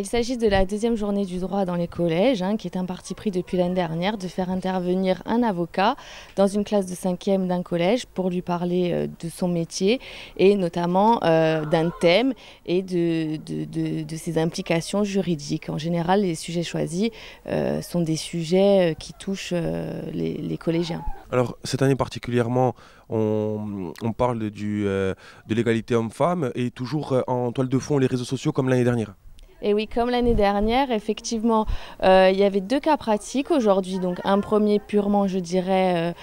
Il s'agit de la deuxième journée du droit dans les collèges, qui est un parti pris depuis l'année dernière, de faire intervenir un avocat dans une classe de 5e d'un collège pour lui parler de son métier et notamment d'un thème et de ses implications juridiques. En général, les sujets choisis sont des sujets qui touchent les collégiens. Alors cette année particulièrement, on parle de l'égalité homme-femme et toujours en toile de fond les réseaux sociaux comme l'année dernière. Et oui, comme l'année dernière, effectivement, il y avait deux cas pratiques aujourd'hui. Donc un premier purement, je dirais,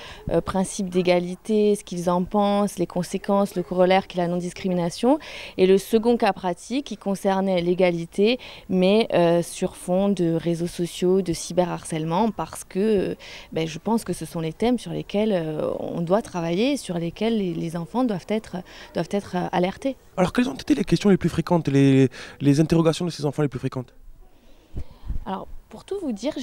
principe d'égalité, ce qu'ils en pensent, les conséquences, le corollaire qui est la non-discrimination. Et le second cas pratique qui concernait l'égalité, mais sur fond de réseaux sociaux, de cyberharcèlement, parce que je pense que ce sont les thèmes sur lesquels on doit travailler, sur lesquels les enfants doivent être alertés. Alors quelles ont été les questions les plus fréquentes, les interrogations de ces enfants les plus fréquentes? Alors pour tout vous dire,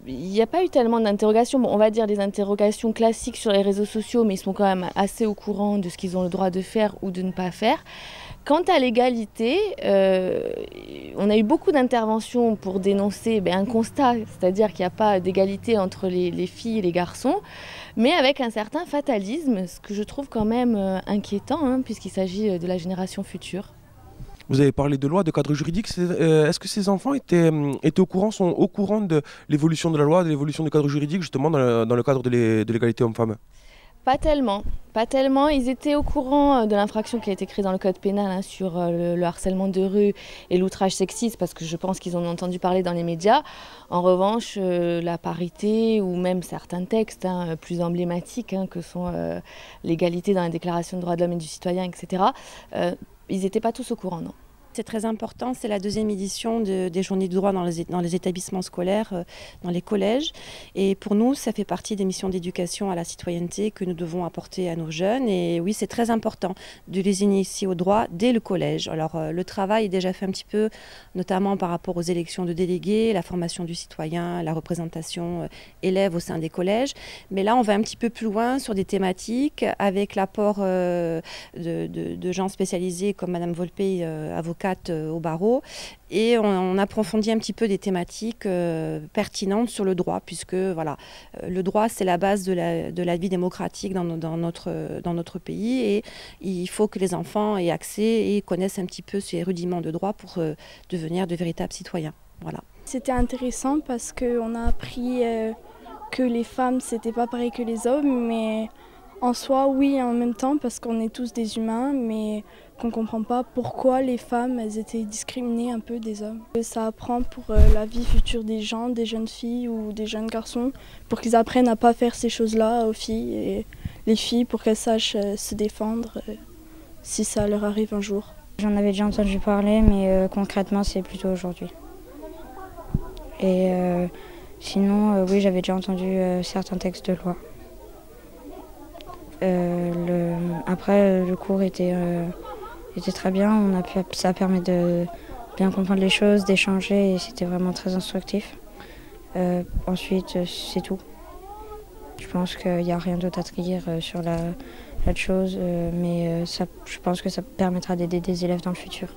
il n'y a pas eu tellement d'interrogations. Bon, on va dire des interrogations classiques sur les réseaux sociaux, mais ils sont quand même assez au courant de ce qu'ils ont le droit de faire ou de ne pas faire. Quant à l'égalité, on a eu beaucoup d'interventions pour dénoncer un constat, c'est-à-dire qu'il n'y a pas d'égalité entre les filles et les garçons, mais avec un certain fatalisme, ce que je trouve quand même inquiétant, puisqu'il s'agit de la génération future. Vous avez parlé de loi, de cadre juridique. Est-ce que ces enfants étaient au courant, sont au courant de l'évolution de la loi, de l'évolution du cadre juridique, justement dans le cadre de l'égalité homme-femme? Pas tellement, pas tellement. Ils étaient au courant de l'infraction qui a été créée dans le code pénal sur le harcèlement de rue et l'outrage sexiste, parce que je pense qu'ils en ont entendu parler dans les médias. En revanche, la parité ou même certains textes plus emblématiques que sont l'égalité dans la Déclaration des droits de l'homme et du citoyen, etc., ils n'étaient pas tous au courant, non. C'est très important, c'est la deuxième édition des journées du droit dans les établissements scolaires, dans les collèges. Et pour nous, ça fait partie des missions d'éducation à la citoyenneté que nous devons apporter à nos jeunes. Et oui, c'est très important de les initier au droit dès le collège. Alors le travail est déjà fait un petit peu, notamment par rapport aux élections de délégués, la formation du citoyen, la représentation élève au sein des collèges. Mais là, on va un petit peu plus loin sur des thématiques avec l'apport de gens spécialisés comme Madame Volpe, avocate au barreau, et on approfondit un petit peu des thématiques pertinentes sur le droit, puisque voilà, le droit c'est la base de la vie démocratique dans notre pays, et il faut que les enfants aient accès et connaissent un petit peu ces rudiments de droit pour devenir de véritables citoyens. Voilà. C'était intéressant parce qu'on a appris que les femmes c'était pas pareil que les hommes, mais en soi, oui, en même temps, parce qu'on est tous des humains, mais qu'on ne comprend pas pourquoi les femmes elles étaient discriminées un peu des hommes. Ça apprend pour la vie future des gens, des jeunes filles ou des jeunes garçons, pour qu'ils apprennent à ne pas faire ces choses-là aux filles, et les filles pour qu'elles sachent se défendre si ça leur arrive un jour. J'en avais déjà entendu parler, mais concrètement, c'est plutôt aujourd'hui. Et sinon, oui, j'avais déjà entendu certains textes de loi. Après, le cours était très bien, ça permet de bien comprendre les choses, d'échanger, et c'était vraiment très instructif. Ensuite, c'est tout. Je pense qu'il n'y a rien d'autre à dire sur la chose, mais je pense que ça permettra d'aider des élèves dans le futur.